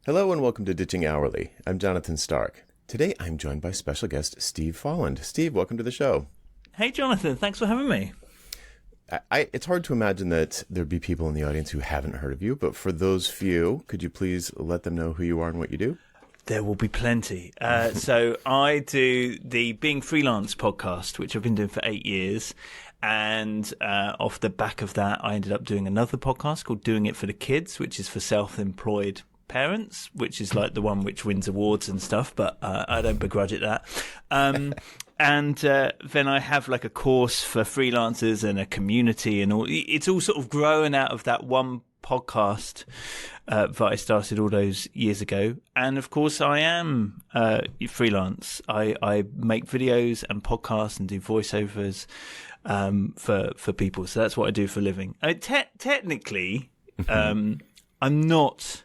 Hello and welcome to Ditching Hourly. I'm Jonathan Stark. Today I'm joined by special guest Steve Folland. Steve, welcome to the show. Hey Jonathan, thanks for having me. It's hard to imagine that there'd be people in the audience who haven't heard of you, but for those few, could you please let them know who you are and what you do? There will be plenty. So I do the Being Freelance podcast, which I've been doing for 8 years. And off the back of that, I ended up doing another podcast called Doing It for the Kids, which is for self-employed parents, which is like the one which wins awards and stuff, but I don't begrudge it that. And then I have like a course for freelancers and a community and all. It's all sort of growing out of that one podcast that I started all those years ago. And of course, I am freelance. I make videos and podcasts and do voiceovers for people. So that's what I do for a living. I mean, technically, I'm not.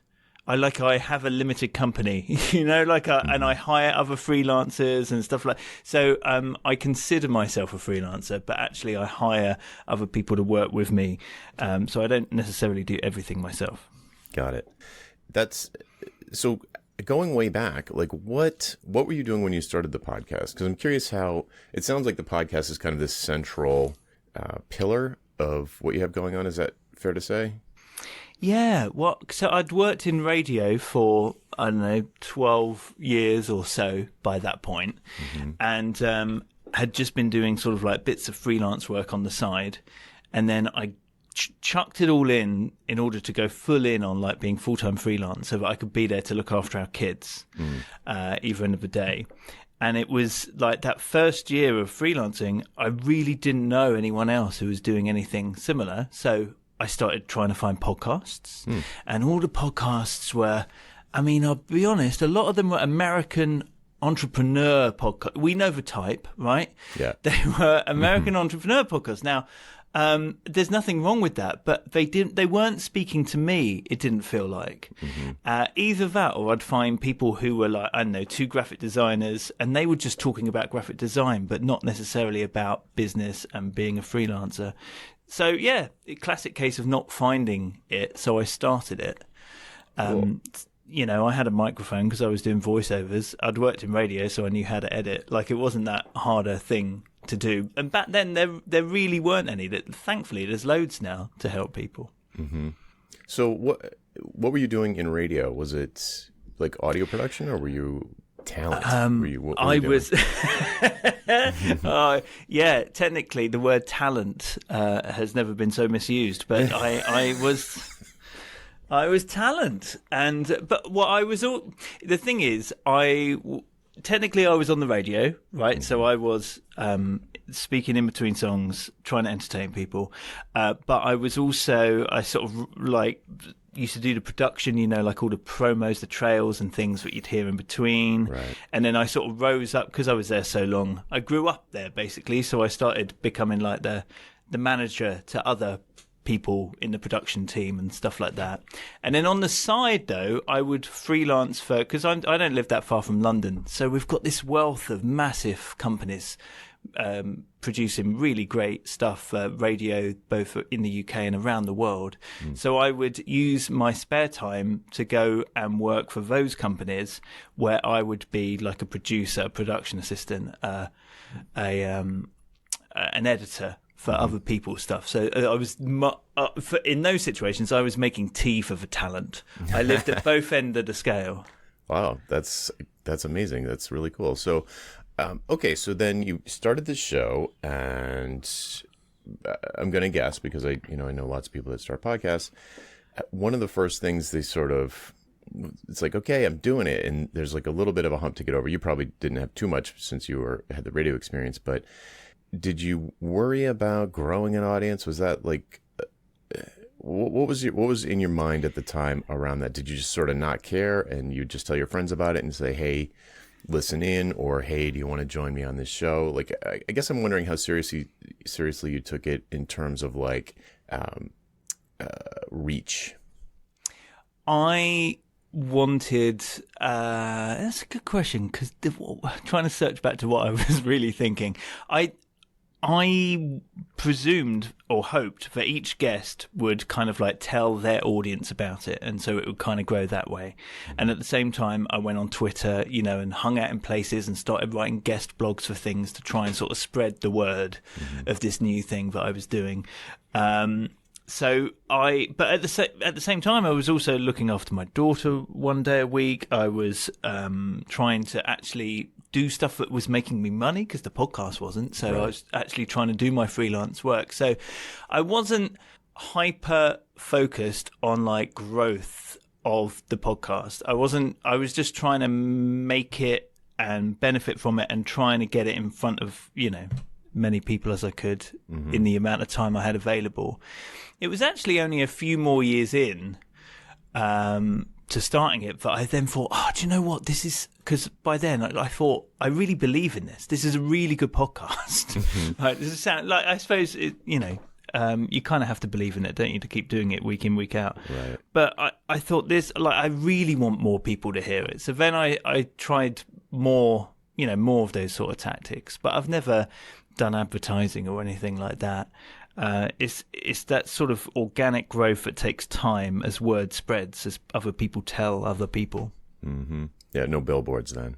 I have a limited company, and I hire other freelancers and stuff like. So I consider myself a freelancer, but actually I hire other people to work with me. So I don't necessarily do everything myself. Got it. That's so. Going way back, like what were you doing when you started the podcast? Because I'm curious how it sounds like the podcast is kind of this central pillar of what you have going on. Is that fair to say? Yeah, so I'd worked in radio for, 12 years or so by that point, and had just been doing sort of like bits of freelance work on the side. And then I chucked it all in order to go full in on like being full-time freelance so that I could be there to look after our kids either end of the day. And it was like that first year of freelancing, I really didn't know anyone else who was doing anything similar. So I started trying to find podcasts, and all the podcasts were, I'll be honest, a lot of them were American entrepreneur podcasts. We know the type, right? Yeah. They were American entrepreneur podcasts. Now, there's nothing wrong with that, but they weren't speaking to me, it didn't feel like. Either that or I'd find people who were like, I don't know, 2 graphic designers, and they were just talking about graphic design, but not necessarily about business and being a freelancer. So, yeah, a classic case of not finding it, so I started it. Cool. I had a microphone because I was doing voiceovers. I'd worked in radio, so I knew how to edit. Like, it wasn't that hard a thing to do. And back then, there really weren't any. Thankfully, there's loads now to help people. Mm-hmm. So what were you doing in radio? Was it like audio production, or were you talent? Technically the word talent has never been so misused, but I was talent. But what I was the thing is, technically I was on the radio, right? So I was speaking in between songs, trying to entertain people, but I was also, I sort of like used to do the production, like all the promos, the trails and things that you'd hear in between. Right. And then I sort of rose up because I was there so long. I grew up there basically. So I started becoming like the manager to other people in the production team and stuff like that. And then on the side though, I would freelance because I don't live that far from London. So we've got this wealth of massive companies producing really great stuff, radio, both in the UK and around the world. So I would use my spare time to go and work for those companies where I would be like a producer, a production assistant, an editor for other people's stuff. So I was in those situations, I was making tea for the talent. I lived at both ends of the scale. Wow, that's amazing. That's really cool. So okay, so then you started the show, and I'm going to guess because I know lots of people that start podcasts. One of the first things it's like, okay, I'm doing it, and there's like a little bit of a hump to get over. You probably didn't have too much since you had the radio experience, but did you worry about growing an audience? Was that like, what was in your mind at the time around that? Did you just sort of not care and you just tell your friends about it and say, hey, listen in, or hey, do you want to join me on this show? Like, I guess I'm wondering how seriously you took it in terms of like reach. I wanted that's a good question, because trying to search back to what I was really thinking, I presumed or hoped that each guest would kind of like tell their audience about it, and so it would kind of grow that way. And at the same time, I went on Twitter, and hung out in places and started writing guest blogs for things to try and sort of spread the word of this new thing that I was doing. But at the same time, I was also looking after my daughter one day a week. I was trying to actually do stuff that was making me money because the podcast wasn't. So I was actually trying to do my freelance work. So I wasn't hyper focused on like growth of the podcast. I was just trying to make it and benefit from it and trying to get it in front of, many people as I could in the amount of time I had available. It was actually only a few more years in to starting it that I then thought, do you know what? This is, because by then I thought, I really believe in this. This is a really good podcast. I suppose, you kind of have to believe in it, don't you, to keep doing it week in, week out. Right. But I thought this, I really want more people to hear it. So then I tried more of those sort of tactics, but I've never done advertising or anything like that. It's that sort of organic growth that takes time as word spreads, as other people tell other people. Mm-hmm. Yeah, no billboards then.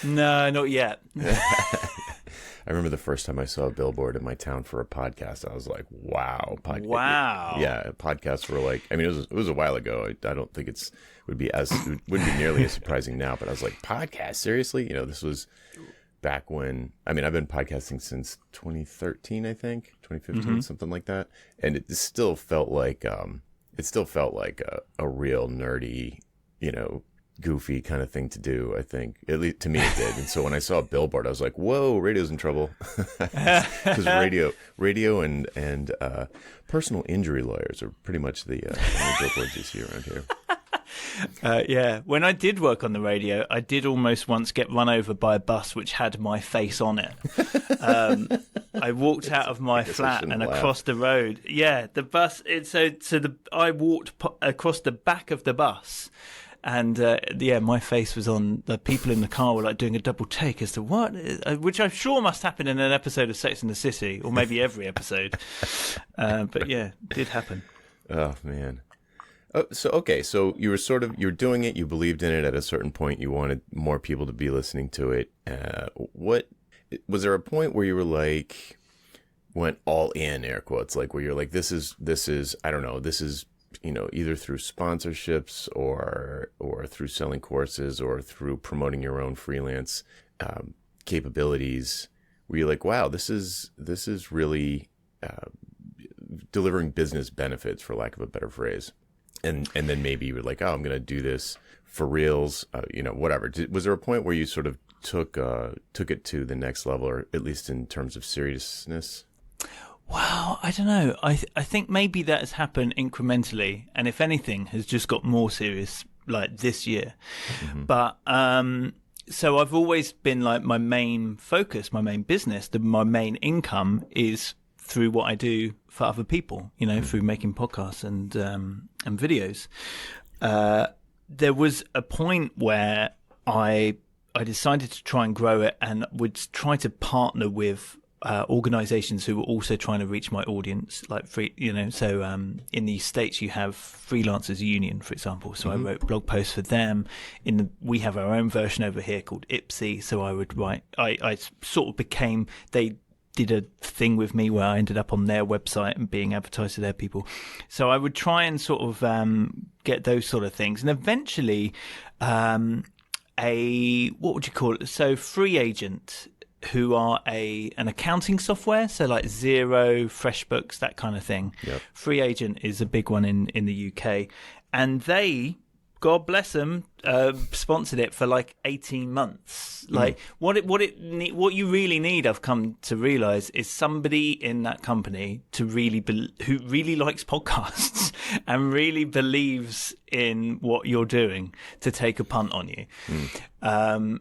No, not yet. I remember the first time I saw a billboard in my town for a podcast. I was like, "Wow, wow!" Yeah, podcasts were like. I mean, it was a while ago. I don't think it wouldn't be nearly as surprising now. But I was like, "Podcast? Seriously?" This was back when. I mean, I've been podcasting since 2013, I think 2015, something like that, and it still felt like a real nerdy, goofy kind of thing to do. I think, at least to me, it did. And so when I saw a billboard, I was like, "Whoa, radio's in trouble," because radio and personal injury lawyers are pretty much the only billboards you see around here. Yeah, when I did work on the radio, I did almost once get run over by a bus which had my face on it. I walked out of my flat and across the road. Yeah, the bus. I walked across the back of the bus. And my face was on. The people in the car were like doing a double take as to what, which I'm sure must happen in an episode of Sex and the City, or maybe every episode. But yeah, it did happen. Oh man. So you were doing it. You believed in it. At a certain point, you wanted more people to be listening to it. What was there a point where you were like, went all in, air quotes, like where you're like, this is I don't know, this is. Either through sponsorships or through selling courses or through promoting your own freelance capabilities, where you're like, wow, this is really delivering business benefits, for lack of a better phrase. And then maybe you were like, oh, I'm going to do this for reals, whatever. Was there a point where you sort of took it to the next level, or at least in terms of seriousness? Well, I don't know. I think maybe that has happened incrementally, and if anything, has just got more serious like this year. Mm-hmm. But so I've always been like, my main focus, my main business, my main income is through what I do for other people. Through making podcasts and videos. There was a point where I decided to try and grow it, and would try to partner with organizations who were also trying to reach my audience, like so in the States you have Freelancers Union, for example, so I wrote blog posts for them. We have our own version over here called Ipsy, so I would write, I sort of became, they did a thing with me where I ended up on their website and being advertised to their people, so I would try and sort of get those sort of things, and eventually what would you call it, so Free Agent, who are an accounting software, so like Xero, FreshBooks, that kind of thing. Yep. Free Agent is a big one in the UK, and they, God bless them, sponsored it for like 18 months. Like what you really need, I've come to realize, is somebody in that company to really who really likes podcasts and really believes in what you're doing, to take a punt on you.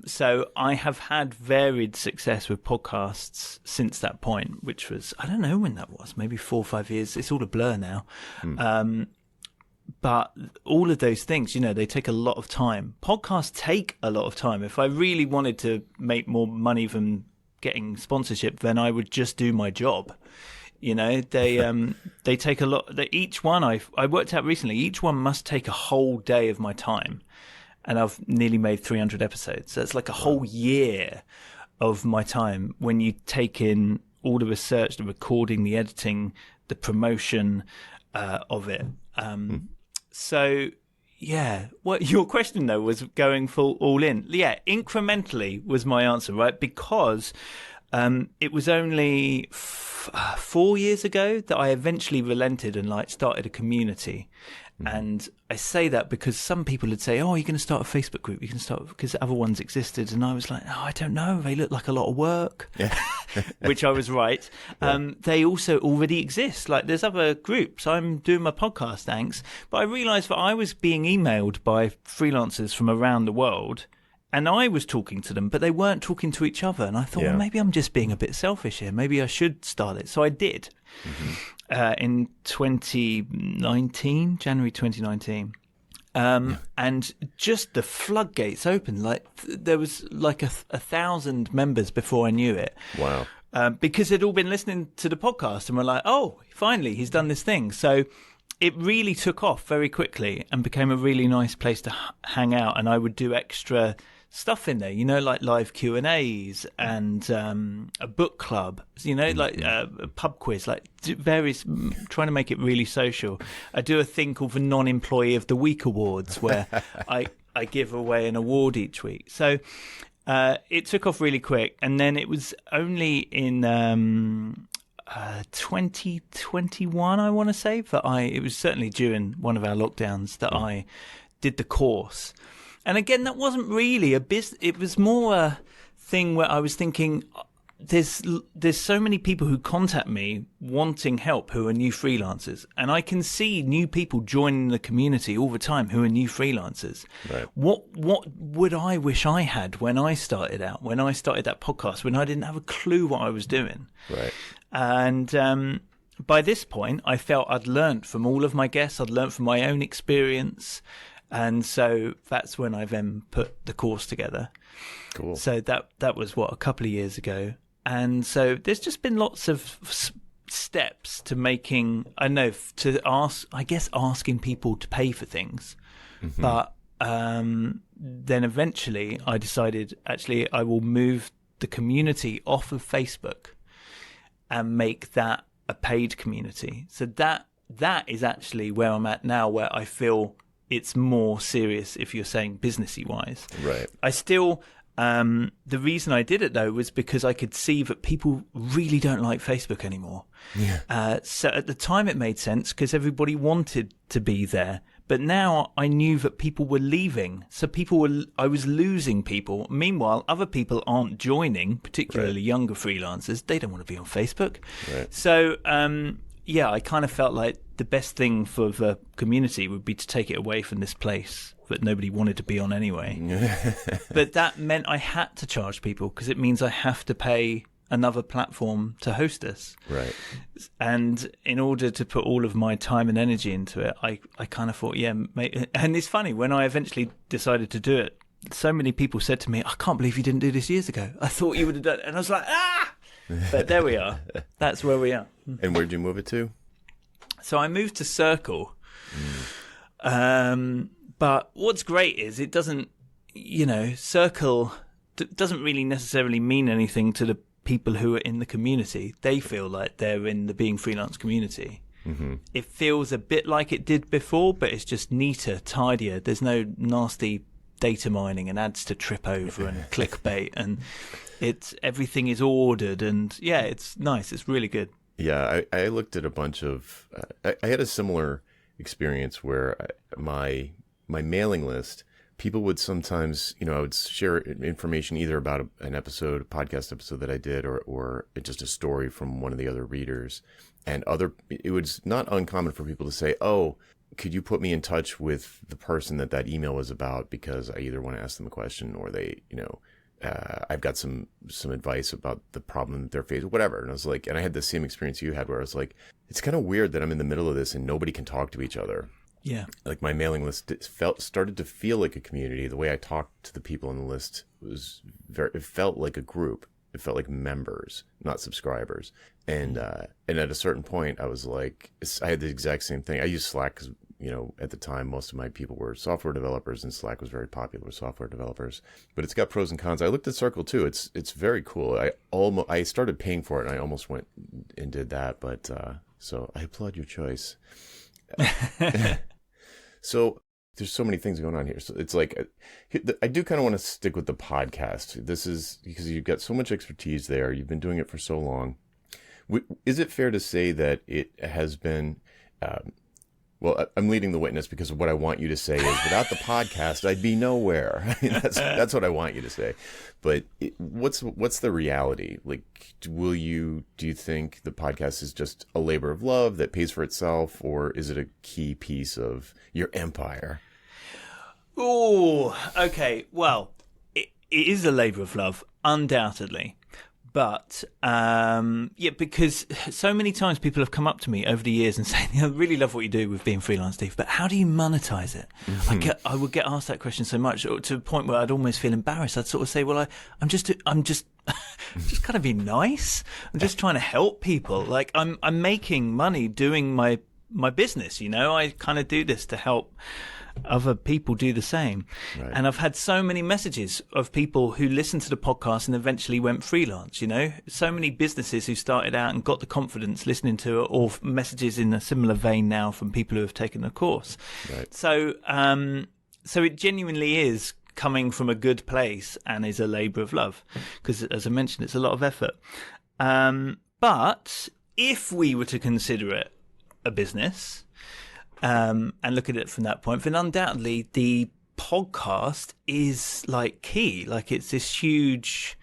So I have had varied success with podcasts since that point, which was, I don't know when that was, maybe 4 or 5 years. It's all a blur now. But all of those things, they take a lot of time. Podcasts take a lot of time. If I really wanted to make more money than getting sponsorship, then I would just do my job. You know, they take a lot. Each one I worked out recently. Each one must take a whole day of my time, and I've nearly made 300 episodes. So it's like a whole year of my time when you take in all the research, the recording, the editing, the promotion of it. So yeah, what your question though was going full all in. Yeah, incrementally was my answer, right? Because it was only 4 years ago that I eventually relented and like started a community. And I say that because some people would say, "Oh, you're going to start a Facebook group. You can start," because other ones existed, and I was like, "Oh, I don't know. They look like a lot of work," which I was right. They also already exist. Like there's other groups. I'm doing my podcast, thanks. But I realised that I was being emailed by freelancers from around the world, and I was talking to them, but they weren't talking to each other. And I thought, well, maybe I'm just being a bit selfish here. Maybe I should start it. So I did. In 2019, January 2019. And just the floodgates opened. Like there was like 1,000 members before I knew it. Wow. Because they'd all been listening to the podcast and were like, oh, finally, he's done this thing. So it really took off very quickly and became a really nice place to hang out. And I would do extra stuff in there, you know, like live Q&As and a book club, you know, like a pub quiz, like various, trying to make it really social. I do a thing called the Non-Employee of the Week Awards where I give away an award each week. So it took off really quick. And then it was only in 2021, I want to say, that it was certainly during one of our lockdowns that I did the course. And again, that wasn't really a business. It was more a thing where I was thinking, there's so many people who contact me wanting help who are new freelancers. And I can see new people joining the community all the time who are new freelancers. Right. What would I wish I had when I started out, when I started that podcast, when I didn't have a clue what I was doing? Right. And by this point, I felt I'd learned from all of my guests. I'd learned from my own experience. And so that's when I then put the course together. Cool. So that was a couple of years ago. And so there's just been lots of steps to making, asking people to pay for things. But then eventually I decided, actually, I will move the community off of Facebook and make that a paid community. So that is actually where I'm at now, where I feel it's more serious if you're saying businessy wise. Right. I still, the reason I did it though was because I could see that people really don't like Facebook anymore. Yeah. So at the time it made sense because everybody wanted to be there. But now I knew that people were leaving. So I was losing people. Meanwhile, other people aren't joining, particularly younger freelancers. They don't want to be on Facebook. Right. So, I kind of felt like the best thing for the community would be to take it away from this place that nobody wanted to be on anyway. But that meant I had to charge people because it means I have to pay another platform to host us. Right. And in order to put all of my time and energy into it, I kind of thought, mate. And it's funny, when I eventually decided to do it, so many people said to me, I can't believe you didn't do this years ago. I thought you would have done it. And I was like, But there we are. That's where we are. And where'd you move it to? So I moved to Circle. But what's great is it doesn't, Circle doesn't really necessarily mean anything to the people who are in the community. They feel like they're in the Being Freelance community. It feels a bit like it did before, but it's just neater, tidier. There's no nasty data mining and ads to trip over and clickbait, and everything is ordered, and it's nice. It's really good. Yeah, I looked at a bunch of. I had a similar experience where my mailing list, people would sometimes, I would share information either about a podcast episode that I did, or just a story from one of the other readers, and it was not uncommon for people to say, "Oh, could you put me in touch with the person that email was about, because I either want to ask them a question or they, I've got some advice about the problem that they're facing, whatever." And I was like, and I had the same experience you had where I was like, it's kind of weird that I'm in the middle of this and nobody can talk to each other. Yeah. Like my mailing list started to feel like a community. The way I talked to the people on the list it felt like a group. it felt like members, not subscribers. And at a certain point, I was like, I had the exact same thing. I used Slack because, at the time, most of my people were software developers, and Slack was very popular with software developers. But it's got pros and cons. I looked at Circle too. It's very cool. I started paying for it, and I almost went and did that. But so I applaud your choice. So there's so many things going on here. So it's like, I do kind of want to stick with the podcast. This is because you've got so much expertise there. You've been doing it for so long. Is it fair to say that it has been, well, I'm leading the witness because of what I want you to say is without the podcast, I'd be nowhere. I mean, that's what I want you to say. But what's the reality? Like, do you think the podcast is just a labor of love that pays for itself, or is it a key piece of your empire? Oh, okay. Well, it is a labor of love, undoubtedly. But, because so many times people have come up to me over the years and saying, I really love what you do with Being Freelance, Steve, but how do you monetize it? Mm-hmm. I would get asked that question so much to the point where I'd almost feel embarrassed. I'd sort of say, well, I'm just kind of be nice. I'm just trying to help people. Like I'm making money doing my business, I kind of do this to help other people do the same. Right. And I've had so many messages of people who listened to the podcast and eventually went freelance, so many businesses who started out and got the confidence listening to it, or messages in a similar vein now from people who have taken the course. Right. So it genuinely is coming from a good place and is a labor of love because, as I mentioned, it's a lot of effort. But if we were to consider it a business, and look at it from that point, then undoubtedly the podcast is like key. Like it's this huge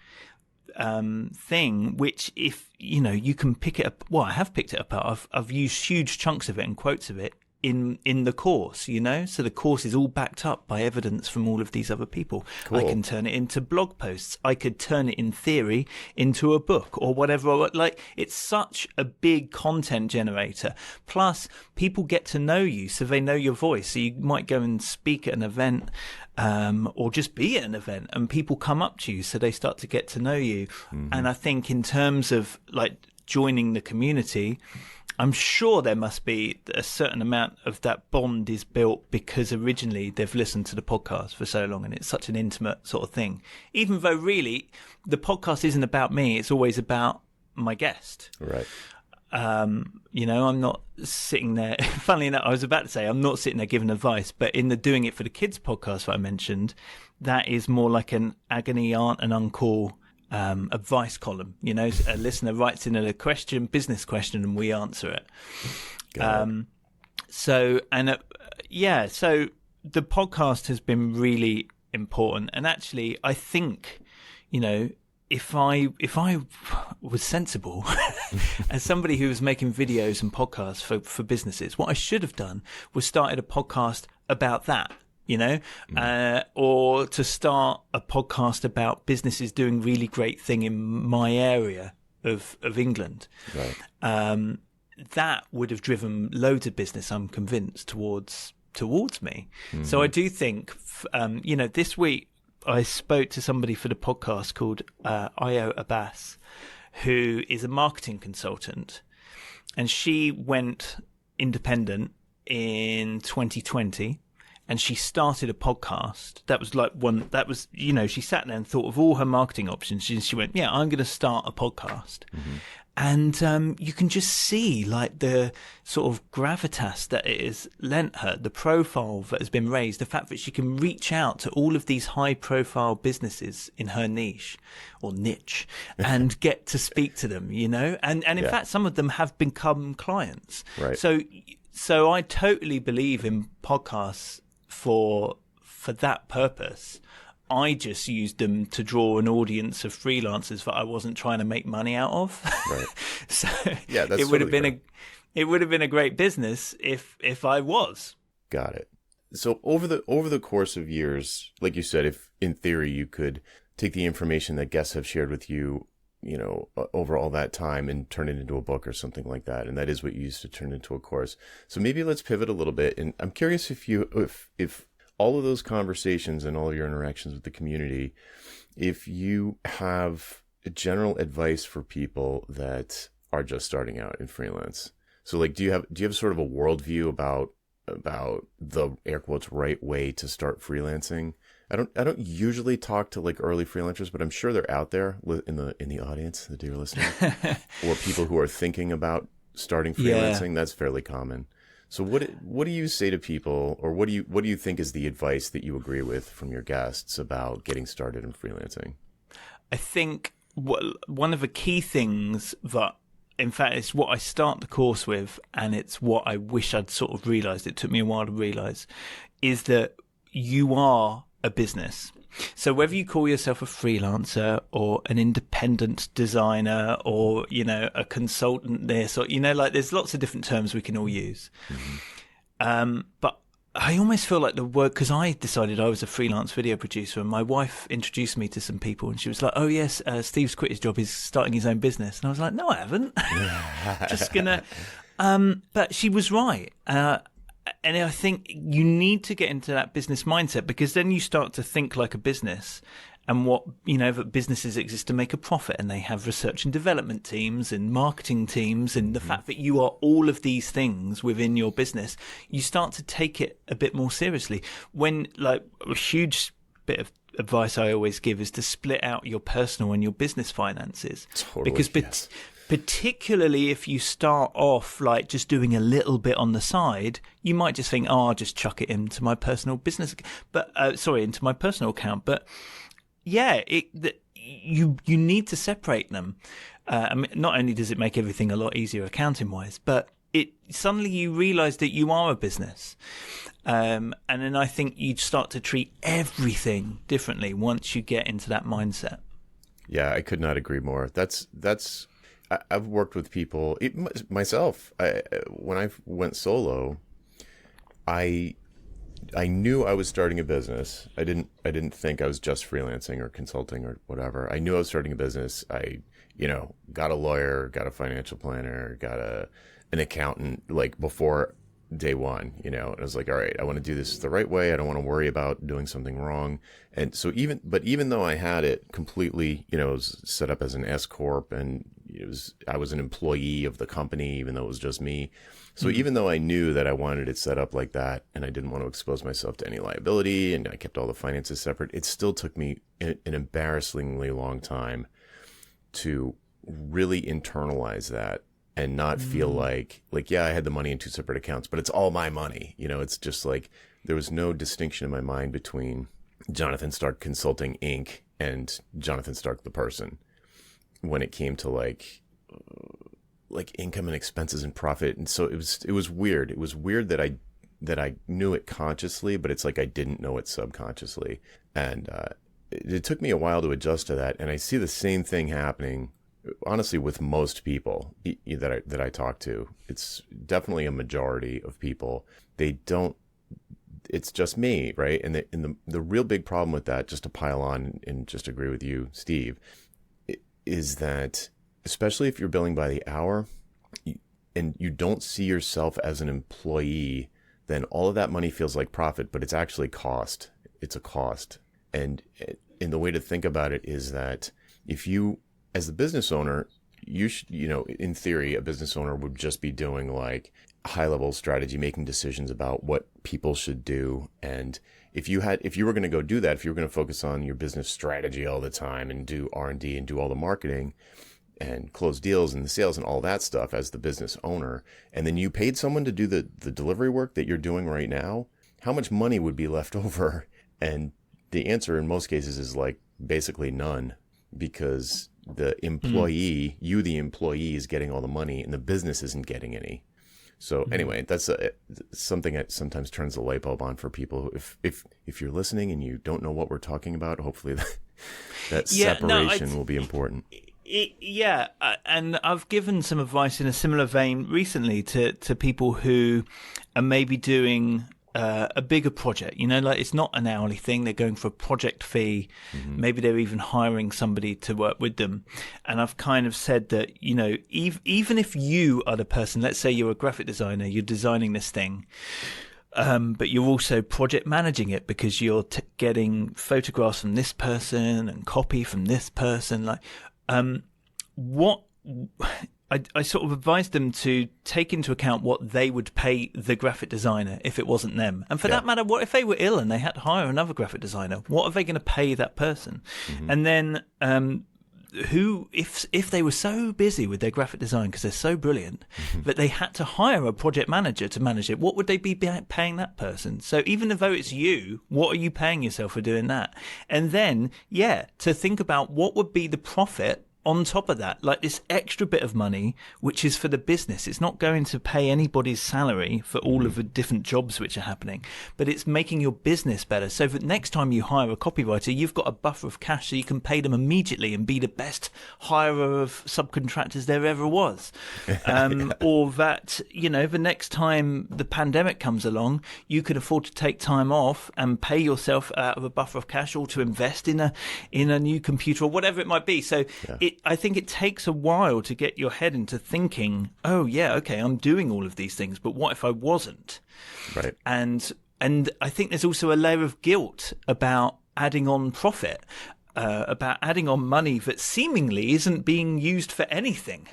thing, which if you can pick it up. Well, I have picked it up. I've used huge chunks of it and quotes of it in the course, so the course is all backed up by evidence from all of these other people. Cool. I can turn it into blog posts. I could turn it in theory into a book or whatever. Like it's such a big content generator. Plus people get to know you, so they know your voice. So you might go and speak at an event, or just be at an event, and people come up to you, so they start to get to know you. Mm-hmm. And I think in terms of like joining the community, I'm sure there must be a certain amount of that bond is built because originally they've listened to the podcast for so long and it's such an intimate sort of thing. Even though really the podcast isn't about me, it's always about my guest. Right. I'm not sitting there. Funnily enough, I was about to say I'm not sitting there giving advice, but in the Doing It for the Kids podcast that I mentioned, that is more like an agony aunt and uncle advice column. A listener writes in a business question, and we answer it. So the podcast has been really important. And actually, I think, if I was sensible as somebody who was making videos and podcasts for businesses, what I should have done was started a podcast about that. Or to start a podcast about businesses doing really great thing in my area of England. Right. That would have driven loads of business, I'm convinced, towards me. Mm-hmm. So I do think, this week I spoke to somebody for the podcast called Io Abbas, who is a marketing consultant, and she went independent in 2020. And she started a podcast. That was she sat there and thought of all her marketing options. And she went, yeah, I'm going to start a podcast. Mm-hmm. And you can just see like the sort of gravitas that it has lent her, the profile that has been raised, the fact that she can reach out to all of these high profile businesses in her niche and get to speak to them, and in fact, some of them have become clients. Right. So I totally believe in podcasts for that purpose. I just used them to draw an audience of freelancers that I wasn't trying to make money out of. Right. So yeah, that's it would have been a great business if I was. Got it. So over the course of years, like you said, if in theory you could take the information that guests have shared with you, over all that time and turn it into a book or something like that. And that is what you used to turn into a course. So maybe let's pivot a little bit. And I'm curious if all of those conversations and all of your interactions with the community, if you have general advice for people that are just starting out in freelance? So like, do you have sort of a worldview about the air quotes right way to start freelancing? I don't usually talk to like early freelancers, but I'm sure they're out there in the audience, the dear listener, or people who are thinking about starting freelancing. That's fairly common. So what do you say to people, or what do you think is the advice that you agree with from your guests about getting started in freelancing? I think one of the key things that, in fact, it's what I start the course with, and it's what I wish I'd sort of realised, it took me a while to realise, is that you are a business. So whether you call yourself a freelancer or an independent designer or, a consultant this, or, like there's lots of different terms we can all use. Mm-hmm. But I almost feel like the word, because I decided I was a freelance video producer, and my wife introduced me to some people, and she was like, oh yes, Steve's quit his job, he's starting his own business. And I was like, no, I haven't. Just gonna, but she was right. And I think you need to get into that business mindset, because then you start to think like a business, and that businesses exist to make a profit, and they have research and development teams and marketing teams, and the fact that you are all of these things within your business, you start to take it a bit more seriously. When, like, a huge bit of advice I always give is to split out your personal and your business finances. Totally, because yes. Particularly if you start off like just doing a little bit on the side, you might just think, I'll just chuck it into my personal business, into my personal account. But yeah, you need to separate them. I mean, not only does it make everything a lot easier accounting wise, but suddenly you realize that you are a business. And then I think you start to treat everything differently once you get into that mindset. Yeah, I could not agree more. I've worked with people, myself. When I went solo, I knew I was starting a business. I didn't think I was just freelancing or consulting or whatever. I knew I was starting a business. I, got a lawyer, got a financial planner, got an accountant, like before day one, and I was like, all right, I want to do this the right way. I don't want to worry about doing something wrong. And so even though I had it completely, it was set up as an S corp, and I was an employee of the company, even though it was just me. So even though I knew that I wanted it set up like that, and I didn't want to expose myself to any liability, and I kept all the finances separate, it still took me an embarrassingly long time to really internalize that. And not feel like, yeah, I had the money in two separate accounts, but it's all my money. It's just like there was no distinction in my mind between Jonathan Stark Consulting Inc. and Jonathan Stark the person when it came to like income and expenses and profit. And so it was weird. It was weird that I knew it consciously, but it's like I didn't know it subconsciously. And it took me a while to adjust to that. And I see the same thing happening, honestly, with most people that I talk to. It's definitely a majority of people. It's just me, right? And the real big problem with that, just to pile on and just agree with you, Steve, is that especially if you're billing by the hour and you don't see yourself as an employee, then all of that money feels like profit, but it's actually cost. It's a cost. And the way to think about it is that if you, as the business owner, you should, in theory, a business owner would just be doing like high level strategy, making decisions about what people should do. And if you were going to go do that, if you were going to focus on your business strategy all the time and do R&D and do all the marketing and close deals and the sales and all that stuff as the business owner, and then you paid someone to do the delivery work that you're doing right now, how much money would be left over? And the answer in most cases is like basically none, because the employee, the employee, is getting all the money and the business isn't getting any. So anyway, that's something that sometimes turns the light bulb on for people. If you're listening and you don't know what we're talking about, hopefully that separation will be important. And I've given some advice in a similar vein recently to people who are maybe doing a bigger project, like it's not an hourly thing. They're going for a project fee. Mm-hmm. Maybe they're even hiring somebody to work with them. And I've kind of said that, even if you are the person, let's say you're a graphic designer, you're designing this thing, but you're also project managing it because you're getting photographs from this person and copy from this person. Like, what I sort of advised them to take into account what they would pay the graphic designer if it wasn't them. And for that matter, what if they were ill and they had to hire another graphic designer? What are they going to pay that person? And then if they were so busy with their graphic design because they're so brilliant that they had to hire a project manager to manage it, what would they be paying that person? So even though it's you, what are you paying yourself for doing that? And then, to think about what would be the profit on top of that, like this extra bit of money, which is for the business. It's not going to pay anybody's salary for all of the different jobs which are happening, but it's making your business better. So that next time you hire a copywriter, you've got a buffer of cash so you can pay them immediately and be the best hirer of subcontractors there ever was. Or that, the next time the pandemic comes along, you can afford to take time off and pay yourself out of a buffer of cash, or to invest in a new computer or whatever it might be. So I think it takes a while to get your head into thinking, oh yeah, okay, I'm doing all of these things, but what if I wasn't? Right. And I think there's also a layer of guilt about adding on profit, about adding on money that seemingly isn't being used for anything,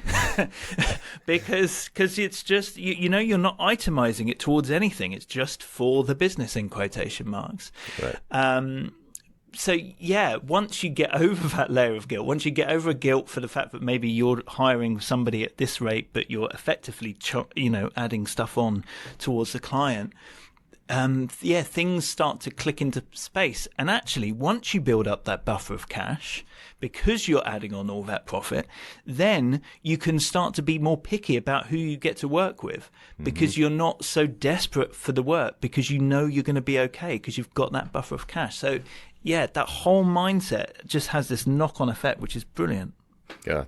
because it's just you're not itemizing it towards anything. It's just for the business, in quotation marks. Right. So once you get over that layer of guilt, once you get over a guilt for the fact that maybe you're hiring somebody at this rate, but you're effectively, adding stuff on towards the client, things start to click into space. And actually, once you build up that buffer of cash, because you're adding on all that profit, then you can start to be more picky about who you get to work with, because you're not so desperate for the work, because you know you're going to be okay because you've got that buffer of cash. So that whole mindset just has this knock-on effect, which is brilliant. Yeah,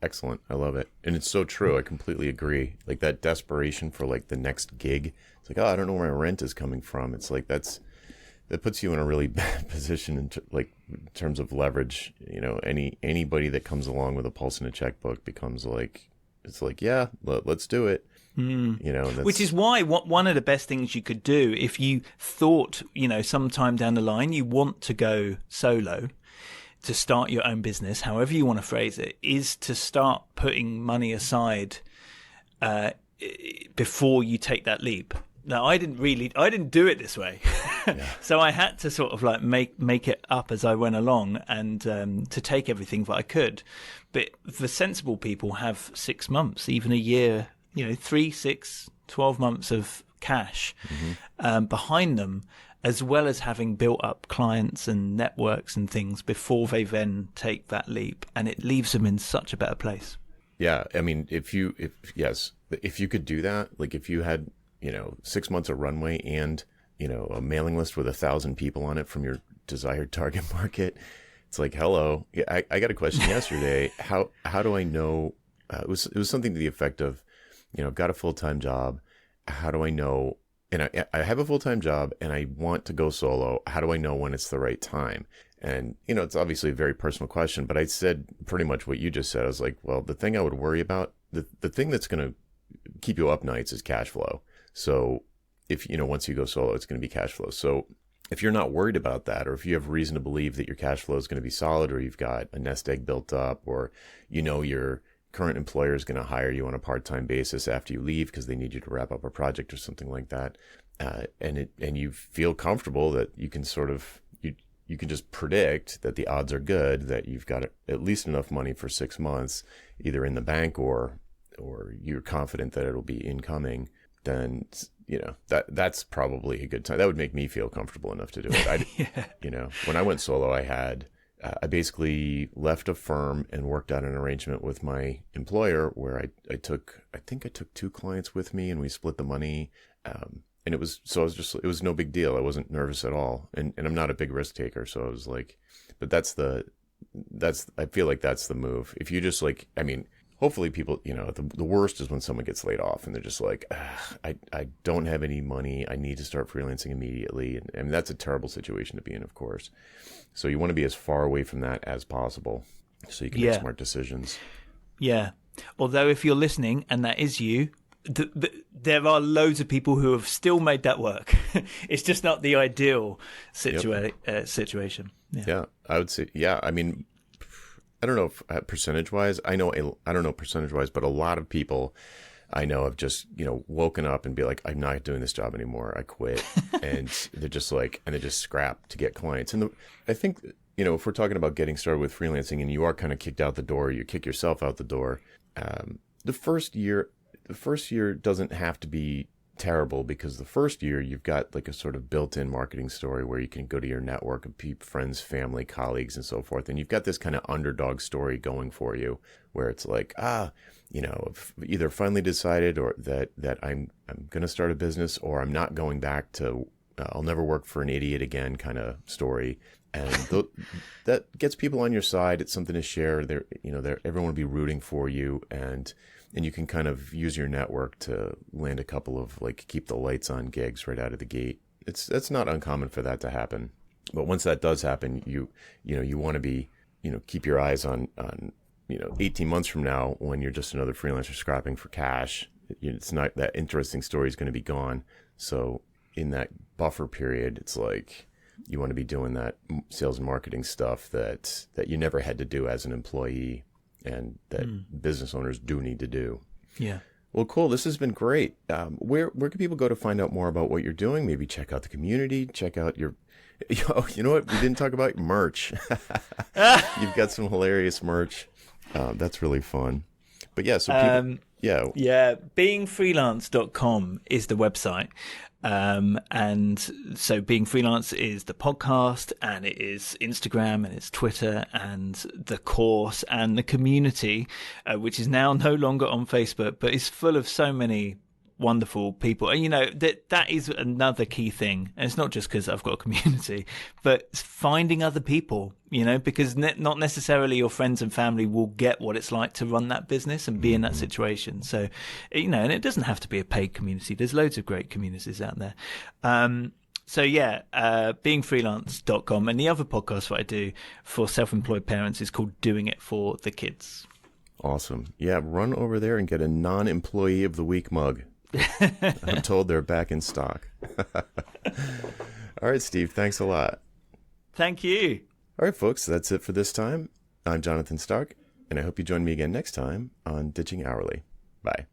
excellent. I love it. And it's so true. I completely agree. Like that desperation for like the next gig. It's like, I don't know where my rent is coming from. It's like that puts you in a really bad position in terms of leverage. Anybody that comes along with a pulse and a checkbook becomes like, it's like, let's do it. Which is why one of the best things you could do if you thought, sometime down the line you want to go solo, to start your own business, however you want to phrase it, is to start putting money aside before you take that leap. Now, I didn't do it this way. So I had to sort of like make it up as I went along, and to take everything that I could. But the sensible people have 6 months, even a year, 3, 6, 12 months of cash behind them, as well as having built up clients and networks and things before they then take that leap. And it leaves them in such a better place. Yeah. I mean, if you could do that, like if you had, 6 months of runway and, a mailing list with 1,000 people on it from your desired target market, it's like, hello. Yeah, I got a question yesterday. How do I know? It was something to the effect of, I've got a full-time job. How do I know? And I have a full-time job and I want to go solo. How do I know when it's the right time? And, it's obviously a very personal question, but I said pretty much what you just said. I was like, well, the thing I would worry about, the thing that's going to keep you up nights is cash flow. So if, once you go solo, it's going to be cash flow. So if you're not worried about that, or if you have reason to believe that your cash flow is going to be solid, or you've got a nest egg built up, or, your current employer is going to hire you on a part-time basis after you leave because they need you to wrap up a project or something like that, and you feel comfortable that you can sort of you can just predict that the odds are good that you've got at least enough money for 6 months, either in the bank or you're confident that it'll be incoming, then that's probably a good time. That would make me feel comfortable enough to do it. When I went solo, I basically left a firm and worked out an arrangement with my employer where I took 2 clients with me, and we split the money. And it was no big deal. I wasn't nervous at all. And I'm not a big risk taker. So I was like, but I feel like that's the move. If you just hopefully people, the worst is when someone gets laid off and they're just like, I don't have any money. I need to start freelancing immediately. And that's a terrible situation to be in, of course. So you want to be as far away from that as possible so you can make smart decisions. Yeah. Although if you're listening and that is you, there are loads of people who have still made that work. It's just not the ideal situation. Yeah, I would say, I mean, I don't know if percentage wise, I don't know percentage wise, but a lot of people I know have just, woken up and be like, I'm not doing this job anymore. I quit. And they're just like, and they just scrap to get clients. And I think, if we're talking about getting started with freelancing and you are kind of kicked out the door, you kick yourself out the door. The first year doesn't have to be terrible, because the first year you've got like a sort of built-in marketing story where you can go to your network of friends, family, colleagues, and so forth. And you've got this kind of underdog story going for you where it's like, either finally decided or that I'm going to start a business, or I'm not going back to, I'll never work for an idiot again kind of story. And that gets people on your side. It's something to share. Everyone will be rooting for you, and you can kind of use your network to land a couple of like keep the lights on gigs right out of the gate. It's not uncommon for that to happen. But once that does happen, you want to be, keep your eyes on 18 months from now when you're just another freelancer scrapping for cash. It's not that interesting story is going to be gone. So in that buffer period, it's like you want to be doing that sales and marketing stuff that you never had to do as an employee, and that business owners do need to do. Yeah. Well, cool. This has been great. Where can people go to find out more about what you're doing? Maybe check out the community, check out your, you know what? We didn't talk about merch. You've got some hilarious merch. That's really fun. But yeah, so people, yeah, beingfreelance.com is the website. And so Being Freelance is the podcast, and it is Instagram, and it's Twitter, and the course, and the community, which is now no longer on Facebook, but is full of so many wonderful people. And that is another key thing. And it's not just because I've got a community, but it's finding other people, because not necessarily your friends and family will get what it's like to run that business and be in that situation. So, and it doesn't have to be a paid community. There's loads of great communities out there. Beingfreelance.com. And the other podcast that I do for self-employed parents is called Doing It for the Kids. Awesome. Yeah, run over there and get a non-employee of the week mug. I'm told they're back in stock. All right, Steve, thanks a lot. Thank you. All right, folks, that's it for this time. I'm Jonathan Stark, and I hope you join me again next time on Ditching Hourly. Bye.